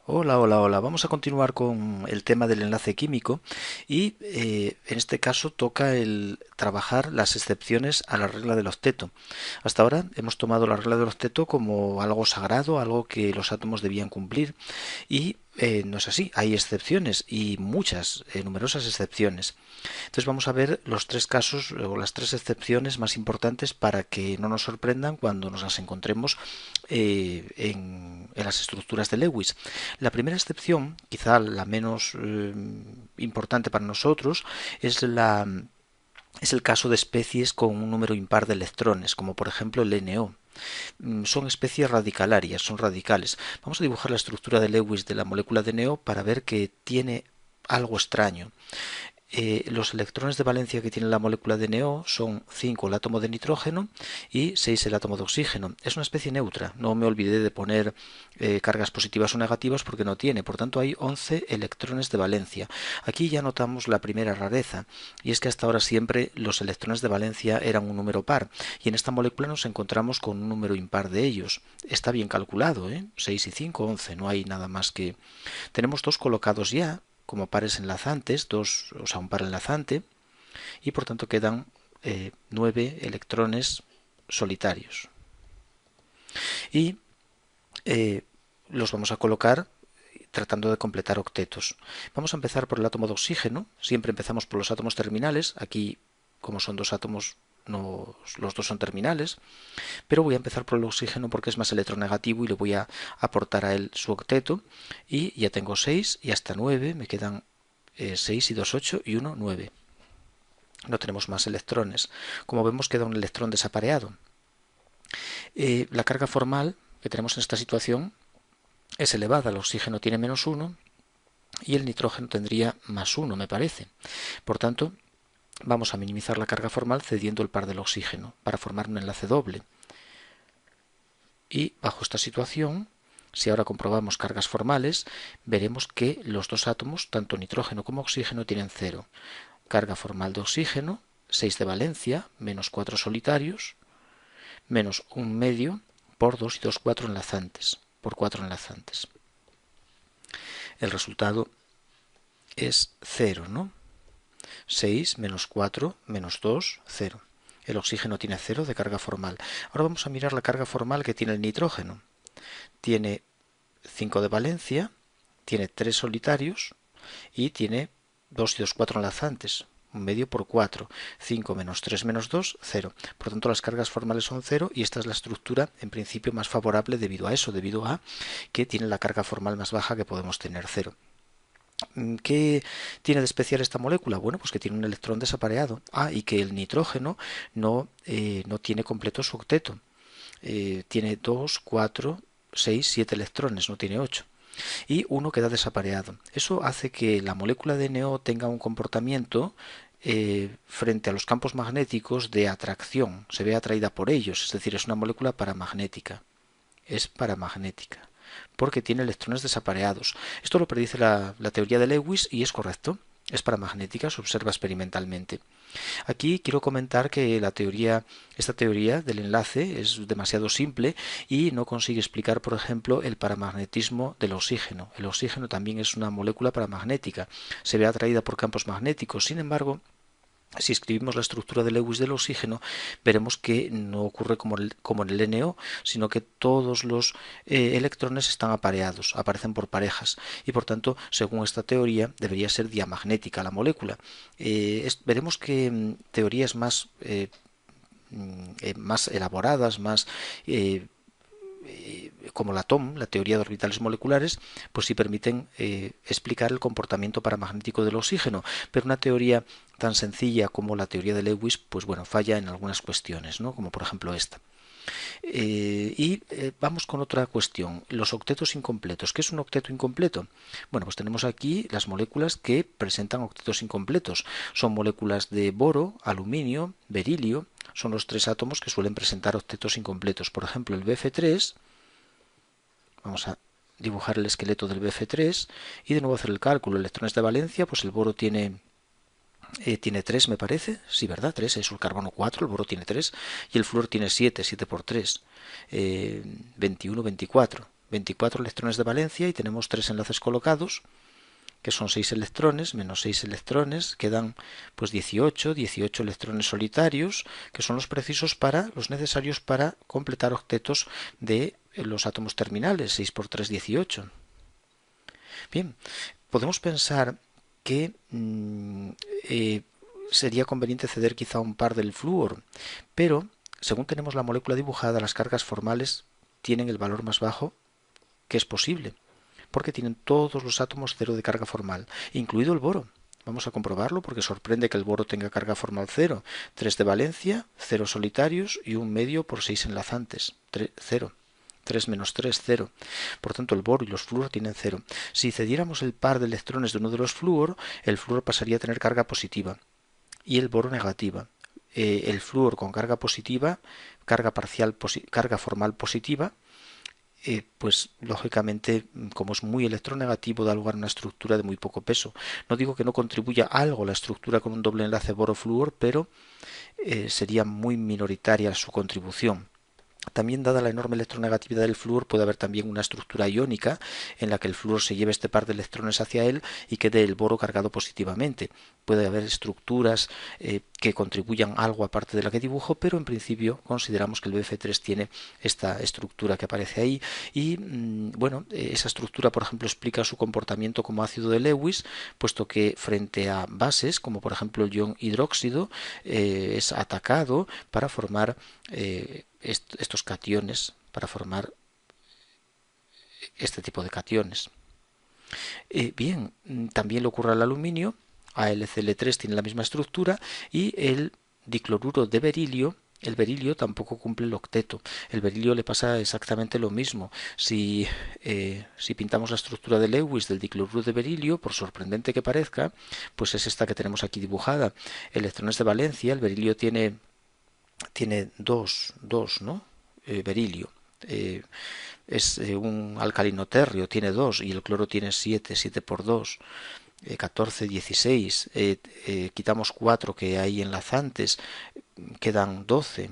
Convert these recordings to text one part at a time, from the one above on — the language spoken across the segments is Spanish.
Hola, hola, hola. Vamos a continuar con el tema del enlace químico y en este caso toca el trabajar las excepciones a la regla del octeto. Hasta ahora hemos tomado la regla del octeto como algo sagrado, algo que los átomos debían cumplir y no es así. Hay excepciones y muchas, numerosas excepciones. Entonces vamos a ver los tres casos o las tres excepciones más importantes para que no nos sorprendan cuando nos las encontremos en las estructuras de Lewis. La primera excepción, quizá la menos importante para nosotros, es el caso de especies con un número impar de electrones, como por ejemplo el NO. Son especies radicalarias, son radicales. Vamos a dibujar la estructura de Lewis de la molécula de NO para ver que tiene algo extraño. Los electrones de valencia que tiene la molécula de NO son 5 el átomo de nitrógeno y 6 el átomo de oxígeno. Es una especie neutra. No me olvidé de poner cargas positivas o negativas porque no tiene. Por tanto, hay 11 electrones de valencia. Aquí ya notamos la primera rareza, y es que hasta ahora siempre los electrones de valencia eran un número par, y en esta molécula nos encontramos con un número impar de ellos. Está bien calculado, ¿eh? 6 y 5, 11. No hay nada más que... Tenemos dos colocados ya como pares enlazantes, dos, o sea, un par enlazante, y por tanto quedan 9 electrones solitarios. Y los vamos a colocar tratando de completar octetos. Vamos a empezar por el átomo de oxígeno. Siempre empezamos por los átomos terminales. Aquí, como son dos átomos, no, los dos son terminales. Pero voy a empezar por el oxígeno porque es más electronegativo y le voy a aportar a él su octeto. Y ya tengo 6 y hasta 9. Me quedan 6 y 2, 8 y 1, 9. No tenemos más electrones. Como vemos, queda un electrón desapareado. La carga formal que tenemos en esta situación es elevada. El oxígeno tiene menos 1 y el nitrógeno tendría más 1, me parece. Por tanto, vamos a minimizar la carga formal cediendo el par del oxígeno para formar un enlace doble. Y bajo esta situación, si ahora comprobamos cargas formales, veremos que los dos átomos, tanto nitrógeno como oxígeno, tienen 0. Carga formal de oxígeno, 6 de valencia, menos 4 solitarios, menos un medio por 2 y 2, 4 enlazantes, por 4 enlazantes. El resultado es 0, ¿no? 6 menos 4 menos 2, 0. El oxígeno tiene 0 de carga formal. Ahora vamos a mirar la carga formal que tiene el nitrógeno. Tiene 5 de valencia, tiene 3 solitarios y tiene 2 y 2, 4 enlazantes. Un medio por 4. 5 menos 3 menos 2, 0. Por tanto, las cargas formales son 0 y esta es la estructura en principio más favorable debido a eso, debido a que tiene la carga formal más baja que podemos tener, 0. ¿Qué tiene de especial esta molécula? Bueno, pues que tiene un electrón desapareado. Y que el nitrógeno no tiene completo su octeto. Tiene 2, 4, 6, 7 electrones, no tiene 8. Y uno queda desapareado. Eso hace que la molécula de NO tenga un comportamiento frente a los campos magnéticos de atracción. Se ve atraída por ellos, es decir, es una molécula paramagnética. Es paramagnética porque tiene electrones desapareados. Esto lo predice la teoría de Lewis y es correcto. Es paramagnética, se observa experimentalmente. Aquí quiero comentar que esta teoría del enlace es demasiado simple y no consigue explicar, por ejemplo, el paramagnetismo del oxígeno. El oxígeno también es una molécula paramagnética, se ve atraída por campos magnéticos. Sin embargo, si escribimos la estructura de Lewis del oxígeno, veremos que no ocurre como en el NO, sino que todos los electrones están apareados, aparecen por parejas, y por tanto, según esta teoría, debería ser diamagnética la molécula. Veremos que teorías más elaboradas, más como la TOM, la teoría de orbitales moleculares, pues sí permiten explicar el comportamiento paramagnético del oxígeno, pero una teoría tan sencilla como la teoría de Lewis, pues bueno, falla en algunas cuestiones, ¿no? Como por ejemplo esta. Vamos con otra cuestión, los octetos incompletos. ¿Qué es un octeto incompleto? Bueno, pues tenemos aquí las moléculas que presentan octetos incompletos. Son moléculas de boro, aluminio, berilio. Son los tres átomos que suelen presentar octetos incompletos. Por ejemplo, el Bf3, vamos a dibujar el esqueleto del Bf3 y de nuevo hacer el cálculo. Electrones de valencia, pues el boro tiene 3, me parece. Sí, ¿verdad? 3, es el carbono 4, el boro tiene 3 y el flúor tiene 7, 7 por 3, 21, 24. 24 electrones de valencia y tenemos 3 enlaces colocados, que son 6 electrones, menos 6 electrones, quedan pues 18 electrones solitarios, que son los necesarios para completar octetos de los átomos terminales, 6 por 3, 18. Bien, podemos pensar que sería conveniente ceder quizá un par del flúor, pero según tenemos la molécula dibujada, las cargas formales tienen el valor más bajo que es posible, porque tienen todos los átomos cero de carga formal, incluido el boro. Vamos a comprobarlo porque sorprende que el boro tenga carga formal cero. 3 de valencia, 0 solitarios y un medio por 6 enlazantes. 0. 3 menos 3, 0. Por tanto, el boro y los flúor tienen 0. Si cediéramos el par de electrones de uno de los flúor, el flúor pasaría a tener carga positiva y el boro negativa. El flúor con carga positiva, carga formal positiva, pues lógicamente, como es muy electronegativo, da lugar a una estructura de muy poco peso. No digo que no contribuya algo la estructura con un doble enlace boro-flúor, pero sería muy minoritaria su contribución. También, dada la enorme electronegatividad del flúor, puede haber también una estructura iónica en la que el flúor se lleve este par de electrones hacia él y quede el boro cargado positivamente. Puede haber estructuras que contribuyan algo aparte de la que dibujo, pero en principio consideramos que el Bf3 tiene esta estructura que aparece ahí y bueno, esa estructura, por ejemplo, explica su comportamiento como ácido de Lewis, puesto que frente a bases, como por ejemplo el ion hidróxido, es atacado para formar estos cationes, para formar este tipo de cationes. Bien, también le ocurre al aluminio. AlCl3 tiene la misma estructura y el dicloruro de berilio, el berilio tampoco cumple el octeto. El berilio le pasa exactamente lo mismo. Si pintamos la estructura de Lewis del dicloruro de berilio, por sorprendente que parezca, pues es esta que tenemos aquí dibujada. Electrones de valencia, el berilio tiene dos, ¿no? Berilio. Es un alcalino térreo, tiene 2 y el cloro tiene 7, 7 por 2, 14, 16. Quitamos 4 que hay enlazantes, quedan 12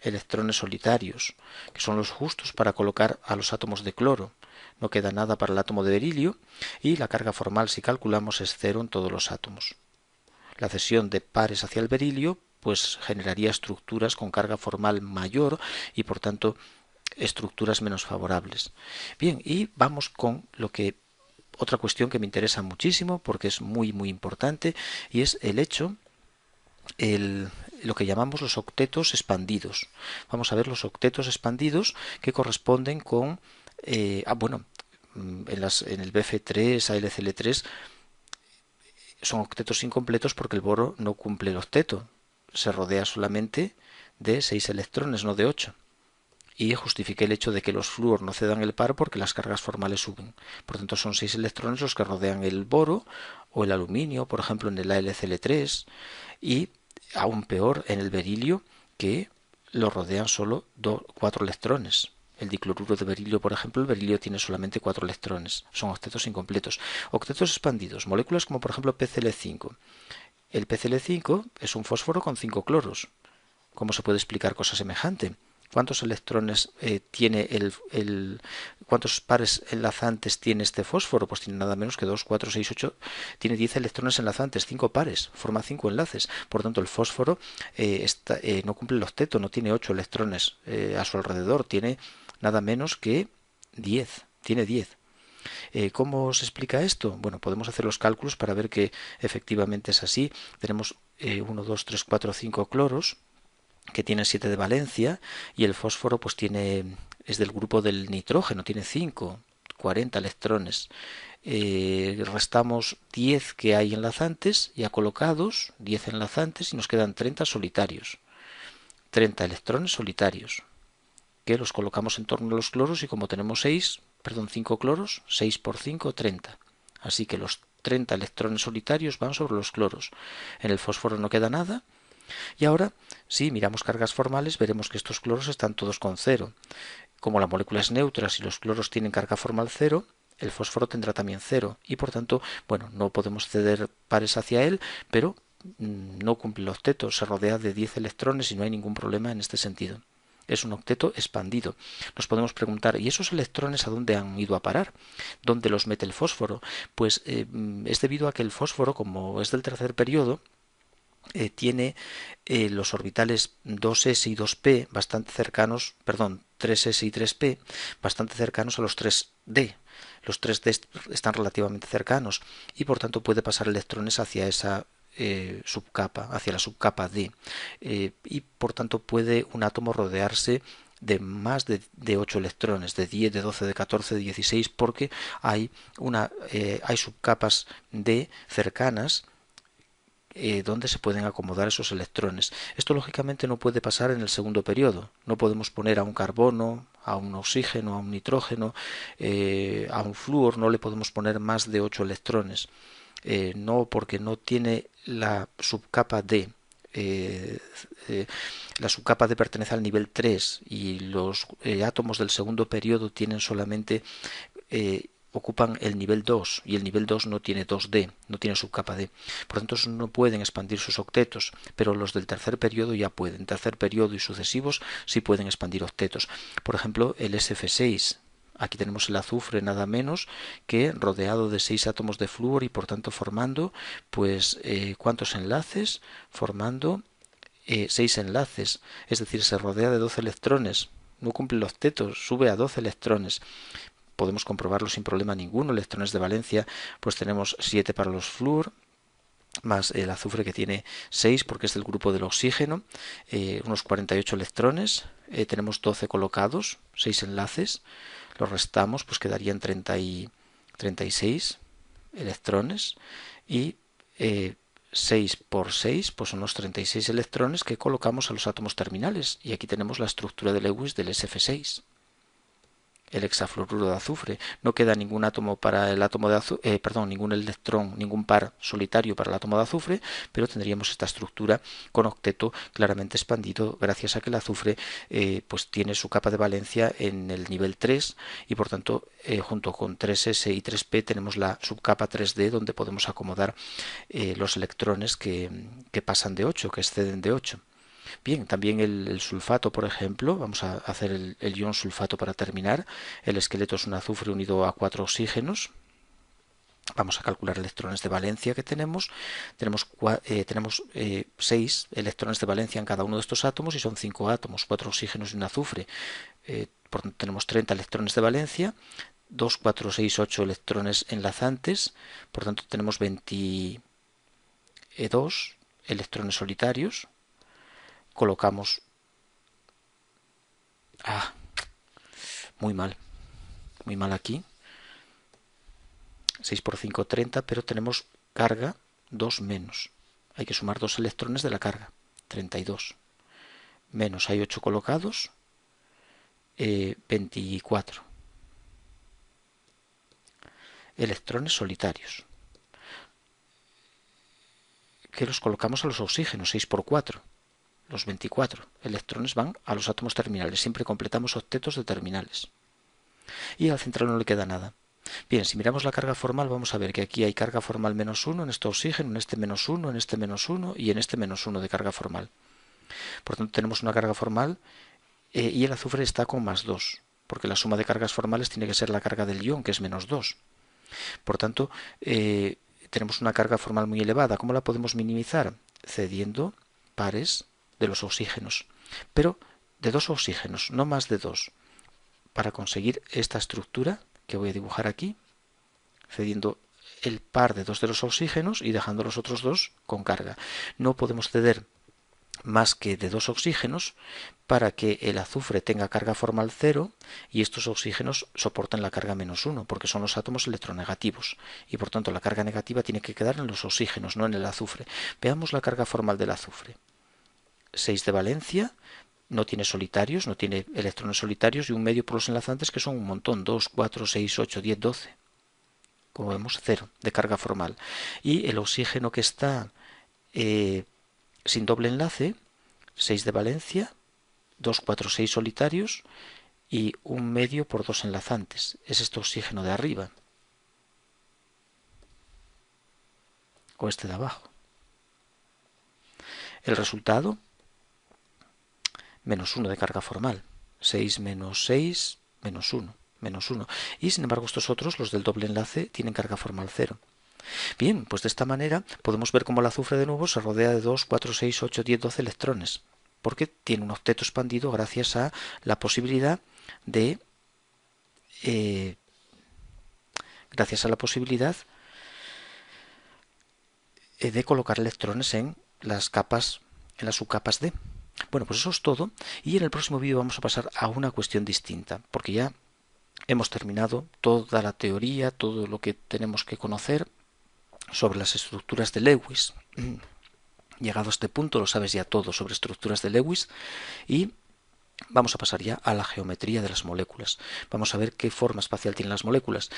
electrones solitarios, que son los justos para colocar a los átomos de cloro. No queda nada para el átomo de berilio y la carga formal, si calculamos, es 0 en todos los átomos. La cesión de pares hacia el berilio pues generaría estructuras con carga formal mayor y por tanto estructuras menos favorables. Bien, y vamos con otra cuestión que me interesa muchísimo porque es muy muy importante y es el hecho, lo que llamamos los octetos expandidos. Vamos a ver los octetos expandidos que corresponden con en el Bf3, AlCl3 son octetos incompletos porque el boro no cumple el octeto, se rodea solamente de 6 electrones, no de 8. Y justifiqué el hecho de que los flúor no cedan el par porque las cargas formales suben. Por tanto, son 6 electrones los que rodean el boro o el aluminio, por ejemplo, en el AlCl3, y aún peor en el berilio, que lo rodean solo 4 electrones. El dicloruro de berilio, por ejemplo, el berilio tiene solamente 4 electrones. Son octetos incompletos. Octetos expandidos, moléculas como por ejemplo PCl5. El PCl5 es un fósforo con 5 cloros. ¿Cómo se puede explicar cosa semejante? ¿Cuántos electrones tiene cuántos pares enlazantes tiene este fósforo? Pues tiene nada menos que 2, 4, 6, 8, tiene 10 electrones enlazantes, 5 pares, forma 5 enlaces. Por tanto, el fósforo no cumple el octeto, no tiene 8 electrones a su alrededor, tiene nada menos que 10, tiene 10. ¿Cómo se explica esto? Bueno, podemos hacer los cálculos para ver que efectivamente es así. Tenemos 1, 2, 3, 4, 5 cloros que tienen 7 de valencia y el fósforo pues es del grupo del nitrógeno, tiene 5, 40 electrones. Restamos 10 que hay enlazantes ya colocados, 10 enlazantes y nos quedan 30 solitarios. 30 electrones solitarios que los colocamos en torno a los cloros y como tenemos 5 cloros, 6 por 5, 30. Así que los 30 electrones solitarios van sobre los cloros. En el fósforo no queda nada. Y ahora, si miramos cargas formales, veremos que estos cloros están todos con 0. Como la molécula es neutra, si los cloros tienen carga formal 0, el fósforo tendrá también 0. Y por tanto, bueno, no podemos ceder pares hacia él, pero no cumple el octeto, se rodea de 10 electrones y no hay ningún problema en este sentido. Es un octeto expandido. Nos podemos preguntar, ¿y esos electrones a dónde han ido a parar? ¿Dónde los mete el fósforo? Pues es debido a que el fósforo, como es del tercer periodo, tiene los orbitales 2s y 2p bastante cercanos, perdón, 3s y 3p bastante cercanos a los 3d. Los 3d están relativamente cercanos y por tanto puede pasar electrones hacia esa subcapa, hacia la subcapa D. Y por tanto puede un átomo rodearse de más de 8 electrones, de 10, de 12, de 14, de 16, porque hay subcapas D cercanas donde se pueden acomodar esos electrones. Esto lógicamente no puede pasar en el segundo periodo. No podemos poner a un carbono, a un oxígeno, a un nitrógeno, a un flúor, no le podemos poner más de 8 electrones. No, porque no tiene la subcapa D. Eh, eh, la subcapa D pertenece al nivel 3 y los átomos del segundo periodo tienen solamente ocupan el nivel 2 y el nivel 2 no tiene 2D, no tiene subcapa D. Por lo tanto, no pueden expandir sus octetos, pero los del tercer periodo ya pueden. Tercer periodo y sucesivos sí pueden expandir octetos. Por ejemplo, el SF6. Aquí tenemos el azufre nada menos que rodeado de 6 átomos de flúor y por tanto formando, pues, ¿cuántos enlaces? Formando 6 enlaces, es decir, se rodea de 12 electrones. No cumple los octetos, sube a 12 electrones. Podemos comprobarlo sin problema ninguno. Electrones de valencia, pues tenemos 7 para los flúor, más el azufre que tiene 6 porque es del grupo del oxígeno, unos 48 electrones, tenemos 12 colocados, 6 enlaces, los restamos, pues quedarían 36 electrones y 6 por 6 pues son los 36 electrones que colocamos a los átomos terminales y aquí tenemos la estructura de Lewis del SF6. El hexafluoruro de azufre. No queda ningún átomo para el átomo de azufre, ningún electrón, ningún par solitario para el átomo de azufre, pero tendríamos esta estructura con octeto claramente expandido gracias a que el azufre pues tiene su capa de valencia en el nivel 3 y por tanto junto con 3s y 3p tenemos la subcapa 3d donde podemos acomodar los electrones que pasan de 8, que exceden de 8. Bien, también el sulfato, por ejemplo, vamos a hacer el ion sulfato para terminar. El esqueleto es un azufre unido a 4 oxígenos. Vamos a calcular electrones de valencia que tenemos. Tenemos 6 electrones de valencia en cada uno de estos átomos y son 5 átomos, 4 oxígenos y un azufre. Por tanto, tenemos 30 electrones de valencia, 2, 4, 6, 8 electrones enlazantes. Por tanto, tenemos 22 electrones solitarios. Colocamos... Ah, muy mal aquí. 6 por 5, 30, pero tenemos carga 2 menos. Hay que sumar 2 electrones de la carga, 32. Menos, hay 8 colocados, 24. Electrones solitarios, que los colocamos a los oxígenos, 6 por 4. Los 24 electrones van a los átomos terminales. Siempre completamos octetos de terminales. Y al central no le queda nada. Bien, si miramos la carga formal vamos a ver que aquí hay carga formal menos 1 en este oxígeno, en este menos 1, en este menos 1 y en este menos 1 de carga formal. Por tanto tenemos una carga formal y el azufre está con más 2, porque la suma de cargas formales tiene que ser la carga del ion, que es menos 2. Por tanto, tenemos una carga formal muy elevada. ¿Cómo la podemos minimizar? Cediendo pares de los oxígenos, pero de 2 oxígenos, no más de 2, para conseguir esta estructura que voy a dibujar aquí, cediendo el par de 2 de los oxígenos y dejando los otros 2 con carga. No podemos ceder más que de 2 oxígenos para que el azufre tenga carga formal 0 y estos oxígenos soporten la carga menos 1, porque son los átomos electronegativos y por tanto la carga negativa tiene que quedar en los oxígenos, no en el azufre. Veamos la carga formal del azufre. 6 de valencia, no tiene solitarios, no tiene electrones solitarios y un medio por los enlazantes que son un montón, 2, 4, 6, 8, 10, 12. Como vemos, 0 de carga formal. Y el oxígeno que está sin doble enlace, 6 de valencia, 2, 4, 6 solitarios y un medio por 2 enlazantes. Es este oxígeno de arriba. O este de abajo. El resultado, menos 1 de carga formal. 6 menos 6, menos 1, menos 1. Y sin embargo estos otros, los del doble enlace, tienen carga formal 0. Bien, pues de esta manera podemos ver cómo el azufre de nuevo se rodea de 2, 4, 6, 8, 10, 12 electrones, porque tiene un octeto expandido gracias a la posibilidad de colocar electrones en las capas, en las subcapas D. Bueno, pues eso es todo, y en el próximo vídeo vamos a pasar a una cuestión distinta, porque ya hemos terminado toda la teoría, todo lo que tenemos que conocer sobre las estructuras de Lewis. Llegado a este punto lo sabes ya todo sobre estructuras de Lewis, y vamos a pasar ya a la geometría de las moléculas. Vamos a ver qué forma espacial tienen las moléculas.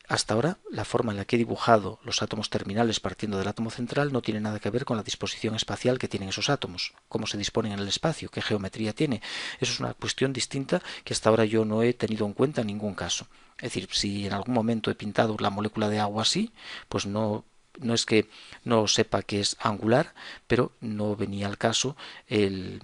Hasta ahora, la forma en la que he dibujado los átomos terminales partiendo del átomo central no tiene nada que ver con la disposición espacial que tienen esos átomos, cómo se disponen en el espacio, qué geometría tiene. Eso es una cuestión distinta que hasta ahora yo no he tenido en cuenta en ningún caso. Es decir, si en algún momento he pintado la molécula de agua así, pues no es que no sepa que es angular, pero no venía al caso ese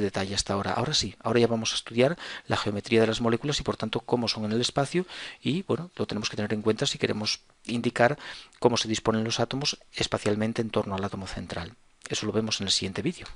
detalle hasta ahora. Ahora sí, ahora ya vamos a estudiar la geometría de las moléculas y por tanto cómo son en el espacio, y bueno, lo tenemos que tener en cuenta si queremos indicar cómo se disponen los átomos espacialmente en torno al átomo central. Eso lo vemos en el siguiente vídeo.